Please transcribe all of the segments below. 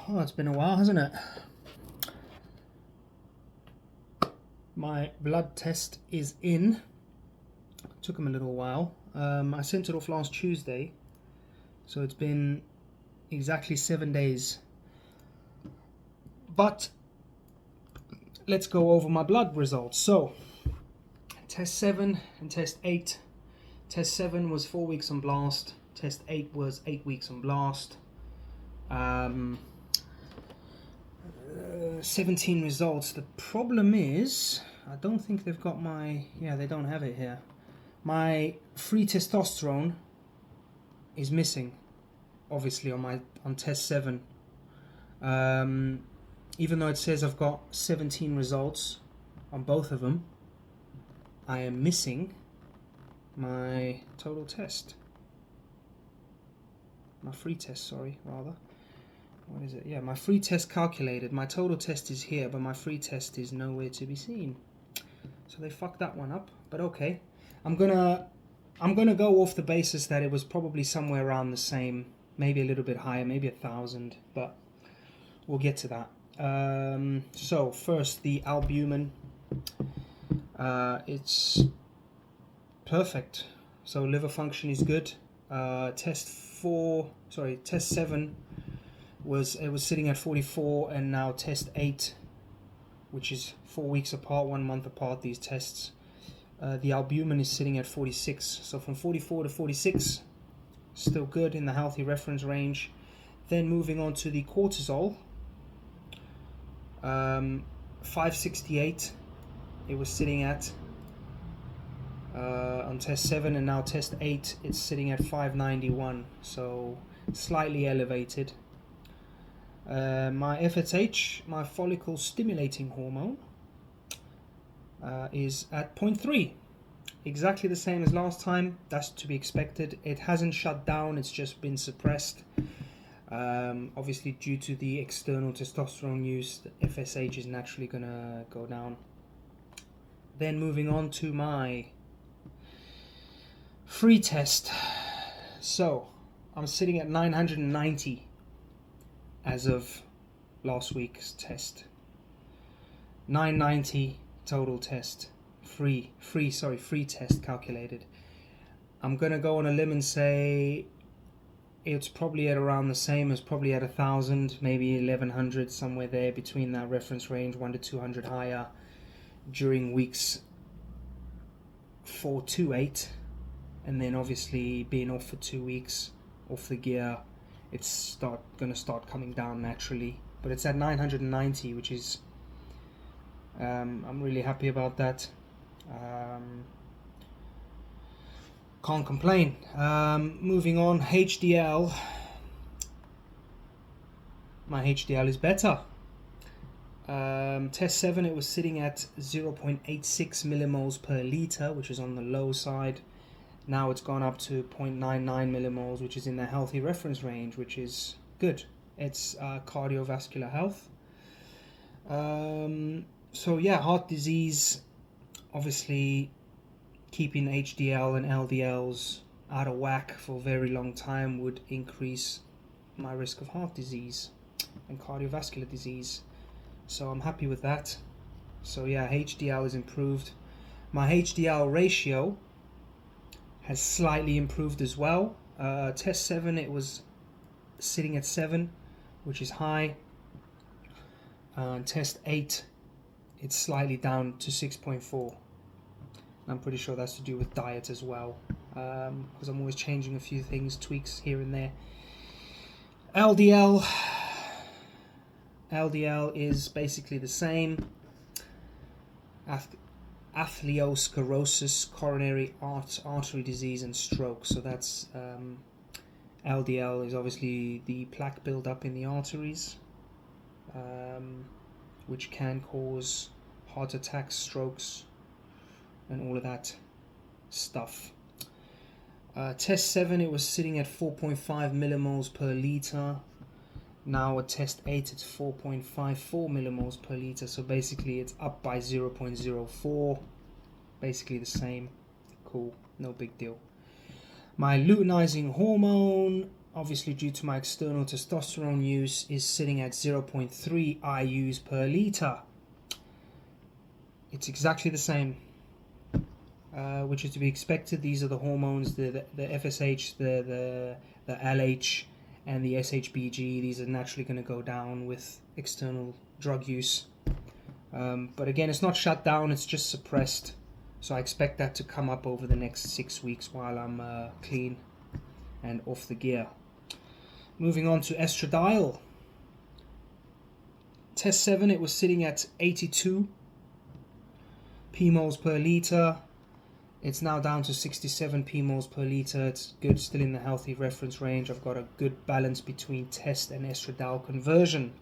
Oh, it's been a while, hasn't it? My blood test is in. Took him a little while. I sent it off last Tuesday, so it's been exactly 7 days. But let's go over my blood results. So, test 7 and test 8. Test 7 was 4 weeks on blast. Test 8 was 8 weeks on blast. 17 results. The problem is, I don't think they've got my... Yeah, they don't have it here. My free testosterone is missing, obviously, on test 7. Even though it says I've got 17 results on both of them, I am missing my total test. My free test, sorry, rather. What is it? Yeah, my free test calculated. My total test is here, but my free test is nowhere to be seen. So they fucked that one up, but okay. I'm gonna go off the basis that it was probably somewhere around the same, maybe a little bit higher, maybe 1,000, but we'll get to that. So first, the albumin. It's perfect. So liver function is good. Test 7 was sitting at 44, and now test 8, which is 4 weeks apart, 1 month apart, these tests. The albumin is sitting at 46. So from 44 to 46, still good in the healthy reference range. Then moving on to the cortisol, 568 it was sitting at on test 7, and now test 8 it's sitting at 591, so slightly elevated. My FSH, my follicle stimulating hormone, is at 0.3, exactly the same as last time. That's to be expected. It hasn't shut down, it's just been suppressed. Obviously due to the external testosterone use, the FSH is naturally gonna go down. Then moving on to my free test. So I'm sitting at 990 as of last week's test. 990 total test. Free test calculated. I'm gonna go on a limb and say it's probably at around the same as probably at 1,000, maybe 1,100, somewhere there between that reference range, 1 to 200 higher during weeks 4 to 8, and then obviously being off for 2 weeks off the gear, it's gonna start coming down naturally. But it's at 990, which is I'm really happy about that. Can't complain. Moving on, HDL. My HDL is better. Test 7, it was sitting at 0.86 millimoles per liter, which is on the low side. Now it's gone up to 0.99 millimoles, which is in the healthy reference range, which is good. It's cardiovascular health. So yeah, heart disease, obviously keeping HDL and LDLs out of whack for a very long time would increase my risk of heart disease and cardiovascular disease. So I'm happy with that. So yeah, HDL is improved. My HDL ratio has slightly improved as well. Test 7, it was sitting at 7, which is high. Test 8, it's slightly down to 6.4. I'm pretty sure that's to do with diet as well, because I'm always changing a few things, tweaks here and there. LDL is basically the same. Atherosclerosis, coronary artery disease, and stroke. So that's LDL is obviously the plaque buildup in the arteries, which can cause heart attacks, strokes, and all of that stuff. Test 7, it was sitting at 4.5 millimoles per liter. Now at test 8, it's 4.54 millimoles per liter. So basically it's up by 0.04. Basically the same. Cool, no big deal. My luteinizing hormone obviously due to my external testosterone use, is sitting at 0.3 IUs per liter. It's exactly the same, which is to be expected. These are the hormones, the FSH, the LH, and the SHBG. These are naturally going to go down with external drug use. But again, it's not shut down, it's just suppressed. So I expect that to come up over the next 6 weeks while I'm clean and off the gear. Moving on to estradiol. Test 7, it was sitting at 82 pmols per liter. It's now down to 67 pmols per liter. It's good, still in the healthy reference range. I've got a good balance between test and estradiol conversion.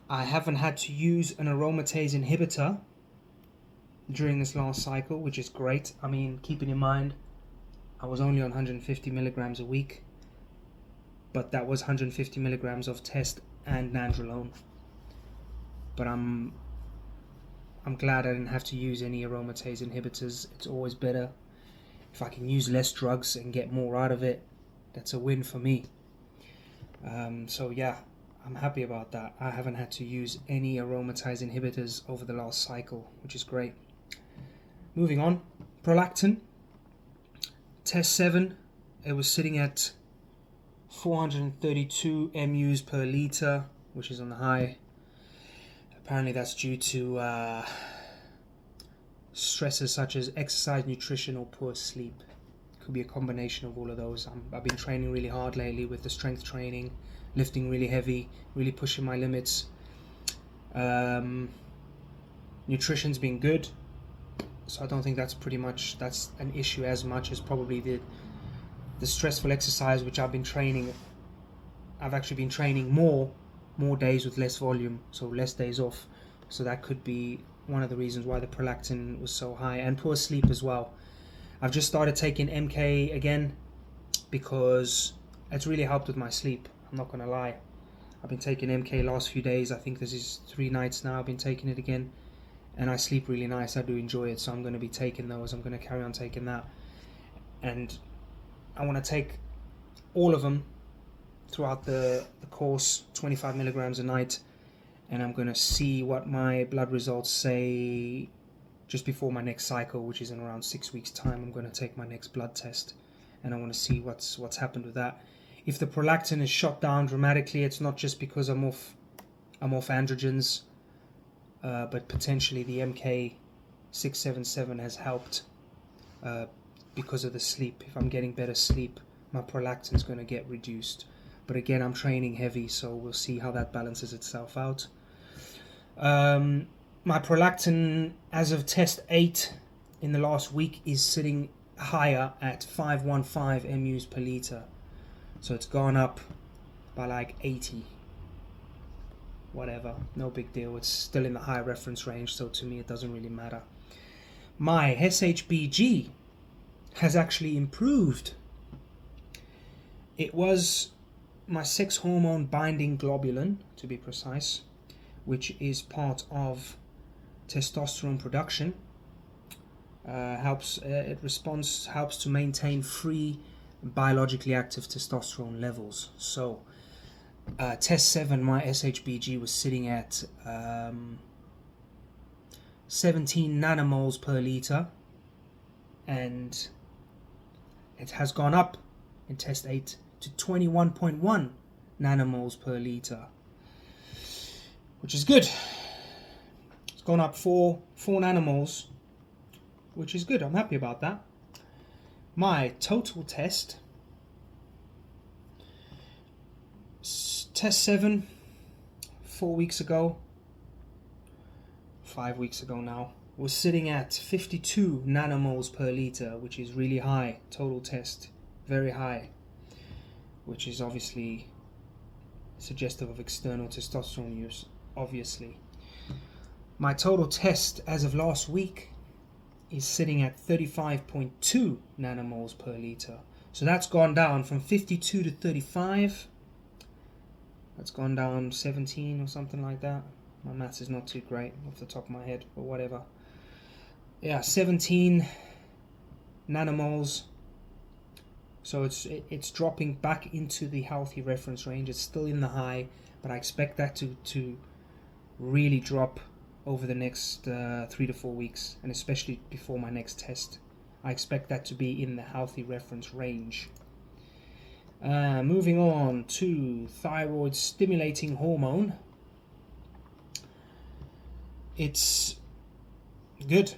I haven't had to use an aromatase inhibitor during this last cycle, which is great. I mean, keeping in mind, I was only on 150 milligrams a week, but that was 150 milligrams of test and nandrolone. But I'm glad I didn't have to use any aromatase inhibitors. It's always better if I can use less drugs and get more out of it. That's a win for me. So yeah, I'm happy about that. I haven't had to use any aromatase inhibitors over the last cycle, which is great. Moving on, prolactin. Test 7, it was sitting at 432 MUs per liter, which is on the high. Apparently that's due to stresses such as exercise, nutrition, or poor sleep. Could be a combination of all of those. I've been training really hard lately with the strength training, lifting really heavy, really pushing my limits. Nutrition's been good, so I don't think that's an issue as much as probably the stressful exercise, which I've been training. I've actually been training more days with less volume, so less days off. So that could be one of the reasons why the prolactin was so high, and poor sleep as well. I've just started taking MK again because it's really helped with my sleep. I'm not gonna lie. I've been taking MK last few days. I think this is 3 nights now I've been taking it again, and I sleep really nice. I do enjoy it, so I'm going to be taking those. I'm going to carry on taking that, and I want to take all of them throughout the course, 25 milligrams a night, and I'm going to see what my blood results say just before my next cycle, which is in around 6 weeks time. I'm going to take my next blood test, and I want to see what's happened with that. If the prolactin is shot down dramatically, it's not just because I'm off androgens, but potentially the MK677 has helped because of the sleep. If I'm getting better sleep, my prolactin is going to get reduced. But again, I'm training heavy, so we'll see how that balances itself out. My prolactin, as of test 8 in the last week, is sitting higher at 515 MUs per liter. So it's gone up by like 80. Whatever, no big deal. It's still in the high reference range, so to me it doesn't really matter. My SHBG has actually improved. It was my sex hormone binding globulin, to be precise, which is part of testosterone production. Helps to maintain free biologically active testosterone levels. So test 7, my SHBG was sitting at 17 nanomoles per liter, and it has gone up in test 8 to 21.1 nanomoles per liter, which is good. It's gone up 4 nanomoles, which is good. I'm happy about that. My total test 7, 4 weeks ago, 5 weeks ago now, was sitting at 52 nanomoles per liter, which is really high. Total test, very high, which is obviously suggestive of external testosterone use, obviously. My total test as of last week is sitting at 35.2 nanomoles per liter. So that's gone down from 52 to 35. That's gone down 17 or something like that. My maths is not too great off the top of my head, but whatever. Yeah, 17 nanomoles So it's dropping back into the healthy reference range. It's still in the high, but I expect that to really drop over the next 3 to 4 weeks, and especially before my next test. I expect that to be in the healthy reference range. Moving on to thyroid stimulating hormone. It's good.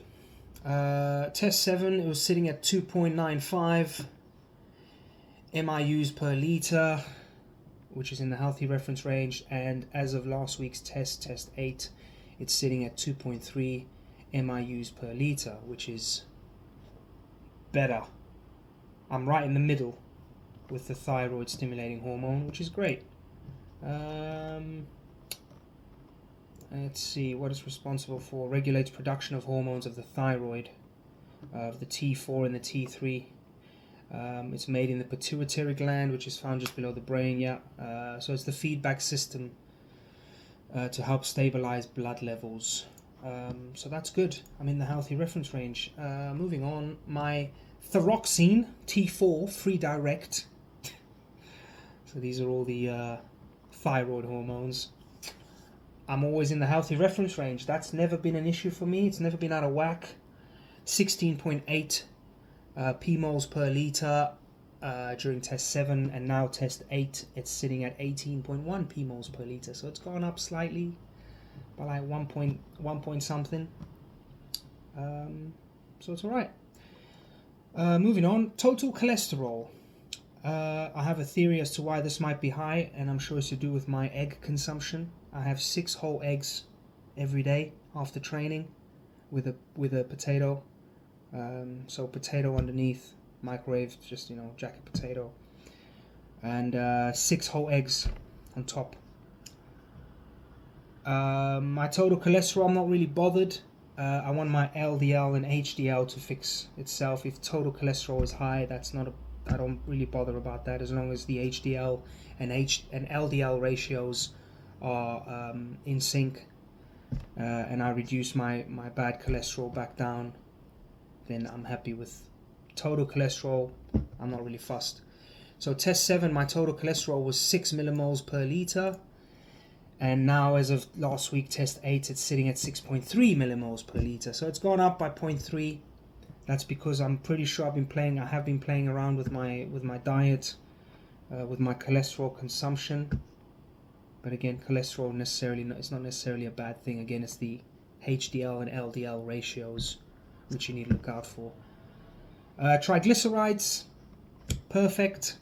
Test 7, it was sitting at 2.95 MIUs per liter, which is in the healthy reference range, and as of last week's test, test 8, it's sitting at 2.3 MIUs per liter, which is better. I'm right in the middle with the thyroid stimulating hormone, which is great. Let's see, what is responsible for regulates production of hormones of the thyroid, of the T4 and the T3. It's made in the pituitary gland, which is found just below the brain. So it's the feedback system to help stabilize blood levels. So that's good. I'm in the healthy reference range. Moving on, my thyroxine T4 free direct. So these are all the thyroid hormones. I'm always in the healthy reference range. That's never been an issue for me. It's never been out of whack. 16.8 p-moles per liter during test 7, and now test 8 it's sitting at 18.1 p-moles per liter. So it's gone up slightly by like 1 point something. So it's alright. Moving on, total cholesterol. I have a theory as to why this might be high, and I'm sure it's to do with my egg consumption. I have 6 whole eggs every day after training with a potato. So potato underneath, microwave, just jacket potato, and 6 whole eggs on top. My total cholesterol, I'm not really bothered. I want my LDL and HDL to fix itself. If total cholesterol is high, I don't really bother about that, as long as the HDL and LDL ratios are in sync, and I reduce my bad cholesterol back down, then I'm happy with total cholesterol. I'm not really fussed. So test 7, my total cholesterol was 6 millimoles per liter, and now as of last week, test 8, it's sitting at 6.3 millimoles per liter. So it's gone up by 0.3. That's because I'm pretty sure I have been playing around with my diet, with my cholesterol consumption. But again, cholesterol it's not necessarily a bad thing. Again, it's the HDL and LDL ratios which you need to look out for. Triglycerides, perfect.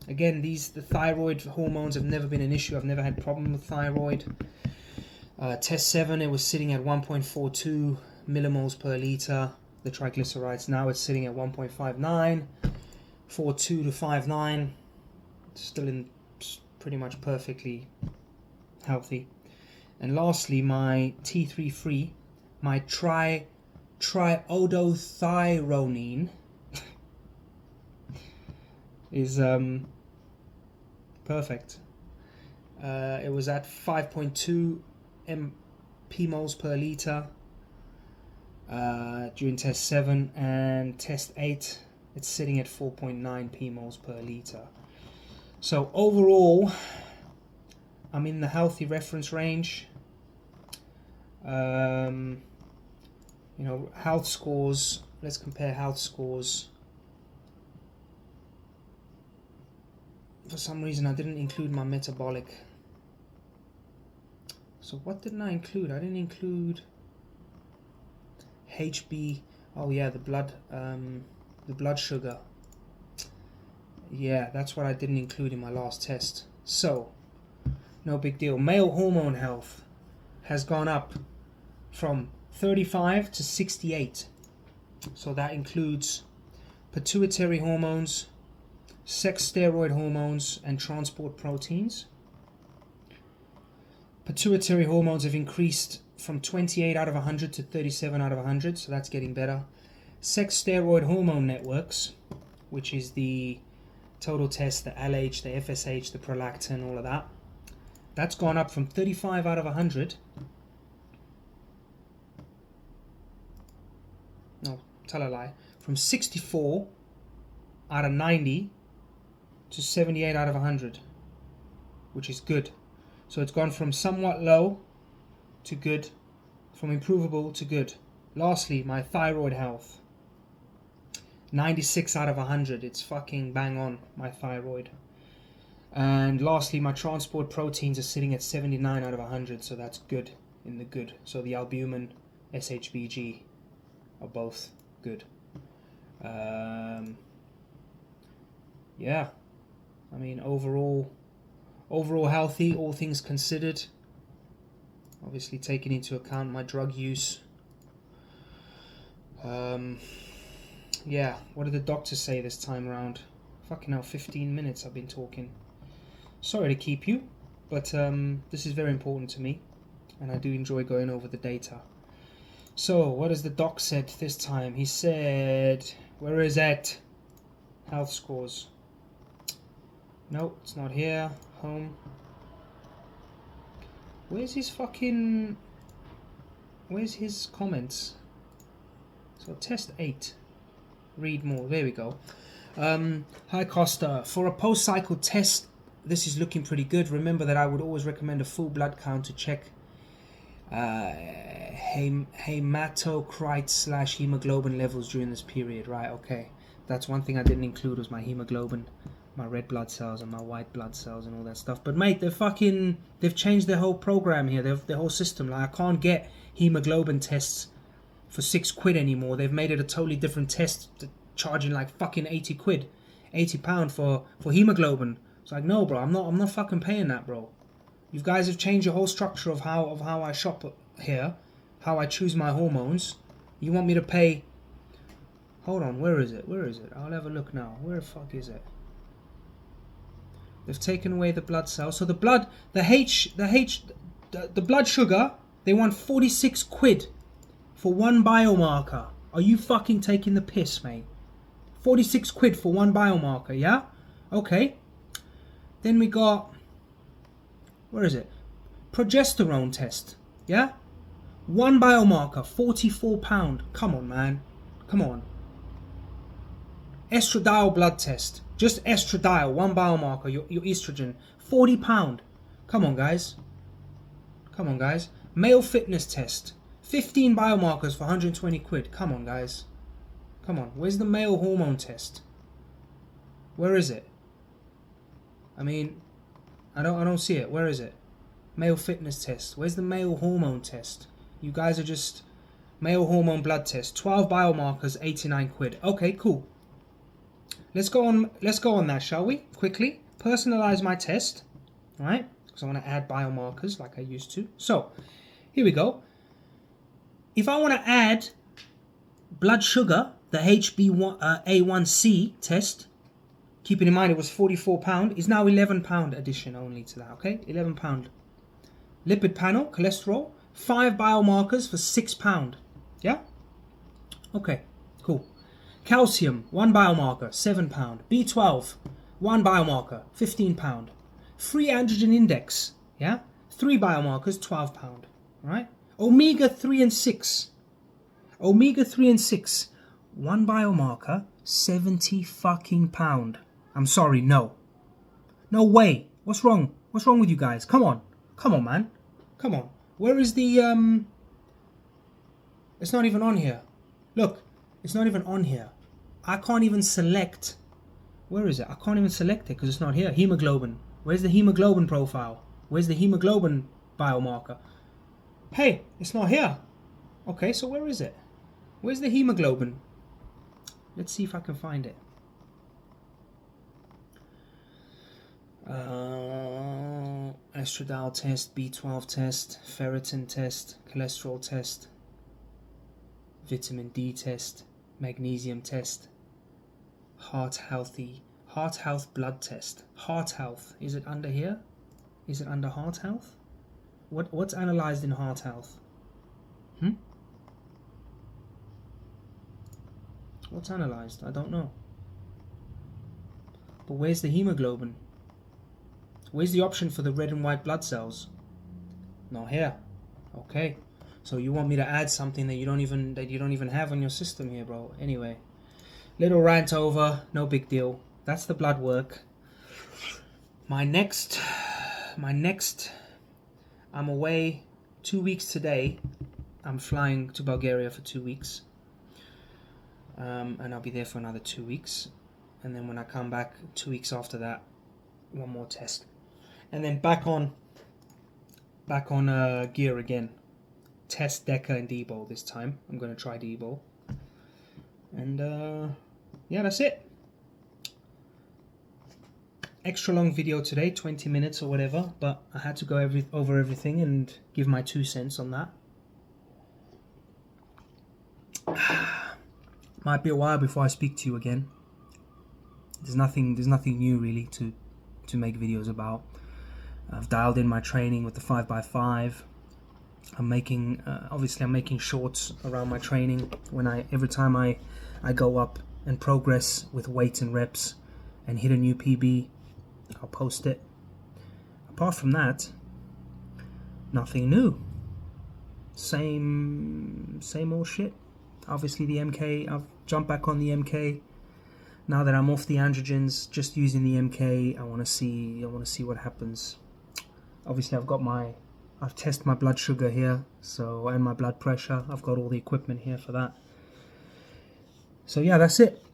Again, the thyroid hormones have never been an issue. I've never had problem with thyroid. Test 7, it was sitting at 1.42 millimoles per liter. The triglycerides, now it's sitting at 1.59, 42 to 59. Still in pretty much perfectly healthy. And lastly, my T3 free, my triiodothyronine is perfect. It was at 5.2 p-moles per liter during test 7, and test 8 it's sitting at 4.9 p-moles per liter. So overall, I'm in the healthy reference range. Health scores. Let's compare health scores. For some reason, I didn't include my metabolic. So what didn't I include? I didn't include HB. Oh yeah, the blood sugar. Yeah, that's what I didn't include in my last test. So, no big deal. Male hormone health has gone up from 35 to 68. So that includes pituitary hormones, sex steroid hormones, and transport proteins. Pituitary hormones have increased from 28 out of 100 to 37 out of 100, so that's getting better. Sex steroid hormone networks, which is the total test, the LH, the FSH, the prolactin, all of that, that's gone up from 35 out of 100. No, tell a lie. From 64 out of 90 to 78 out of 100, which is good. So it's gone from somewhat low to good, from improvable to good. Lastly, my thyroid health. 96 out of 100. It's fucking bang on, my thyroid. And lastly, my transport proteins are sitting at 79 out of 100, so that's good, in the good. So the albumin, SHBG are both good. Yeah, I mean, overall healthy, all things considered. Obviously taking into account my drug use. Yeah, what did the doctor say this time around? Fucking hell, 15 minutes I've been talking. Sorry to keep you, but this is very important to me, and I do enjoy going over the data. So, what has the doc said this time? He said, where is it? Health scores. No, it's not here. Home. Where's his comments? So, test 8. Read more. There we go. Hi Costa. For a post-cycle test, this is looking pretty good. Remember that I would always recommend a full blood count to check hematocrit / hemoglobin levels during this period. Right, okay. That's one thing I didn't include, was my hemoglobin, my red blood cells and my white blood cells and all that stuff. But mate, they've changed their whole program here, their whole system. Like, I can't get hemoglobin tests for £6 anymore. They've made it a totally different test, charging like fucking 80 quid, £80 for hemoglobin. It's like, no bro, I'm not fucking paying that, bro. You guys have changed your whole structure of how I shop here, how I choose my hormones. You want me to pay? Hold on, where is it? I'll have a look now. Where the fuck is it? They've taken away the blood cells. So the blood sugar, they want 46 quid for one biomarker. Are you fucking taking the piss, mate? 46 quid for one biomarker, yeah? Okay. Then we got, where is it? Progesterone test, yeah? One biomarker, £44. Come on, man. Come on. Estradiol blood test. Just estradiol, one biomarker, your estrogen. £40. Come on, guys. Come on, guys. Male fitness test. 15 biomarkers for 120 quid. Come on, guys. Come on. Where's the male hormone test? Where is it? I mean, I don't see it. Where is it? Male fitness test. Where's the male hormone test? You guys are just male hormone blood test. 12 biomarkers, 89 quid. Okay, cool. Let's go on that, shall we? Quickly. Personalize my test. Alright? Because I want to add biomarkers like I used to. So, here we go. If I want to add blood sugar, the HbA1c test, keeping in mind it was £44, is now £11 addition only to that, okay? £11. Lipid panel, cholesterol, 5 biomarkers for £6. Yeah? Okay, cool. Calcium, 1 biomarker, £7. B12, 1 biomarker, £15. Free androgen index, yeah? 3 biomarkers, £12. Right? Omega 3 and 6. Omega 3 and 6, 1 biomarker, £70 fucking pound. I'm sorry, no. No way. What's wrong? What's wrong with you guys? Come on. Come on, man. Come on. Where is the, It's not even on here. Look, it's not even on here. I can't even select. Where is it? I can't even select it because it's not here. Hemoglobin. Where's the hemoglobin profile? Where's the hemoglobin biomarker? Hey, it's not here. Okay, so where is it? Where's the hemoglobin? Let's see if I can find it. Estradiol test, B12 test, ferritin test, cholesterol test, vitamin D test, magnesium test, heart health blood test. Heart health, is it under here? Is it under heart health? What's analyzed in heart health? What's analyzed? I don't know. But where's the hemoglobin? Where's the option for the red and white blood cells? Not here. Okay. So you want me to add something that you don't even have on your system here, bro. Anyway. Little rant over, no big deal. That's the blood work. My next, I'm away 2 weeks today. I'm flying to Bulgaria for 2 weeks. And I'll be there for another 2 weeks. And then when I come back 2 weeks after that, one more test. And then back on gear again. Test Deca and D-Bowl this time. I'm going to try D-Bowl. And yeah, that's it. Extra long video today, 20 minutes or whatever, but I had to go over everything and give my 2 cents on that. Might be a while before I speak to you again. There's nothing new really to make videos about. I've dialed in my training with the 5x5. I'm making obviously I'm making shorts around my training. Every time I go up and progress with weights and reps and hit a new PB, I'll post it. Apart from that, nothing new. Same old shit. Obviously the MK, I've jumped back on the MK. Now that I'm off the androgens, just using the MK, I want to see what happens. Obviously I've tested my blood sugar here, and my blood pressure. I've got all the equipment here for that. So yeah, that's it.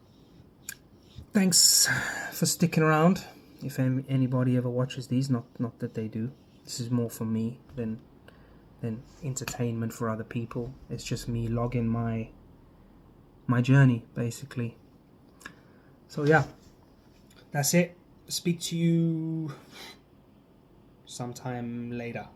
Thanks for sticking around. If anybody ever watches these, not that they do. This is more for me than entertainment for other people. It's just me logging my journey, basically. So yeah, that's it. Speak to you sometime later.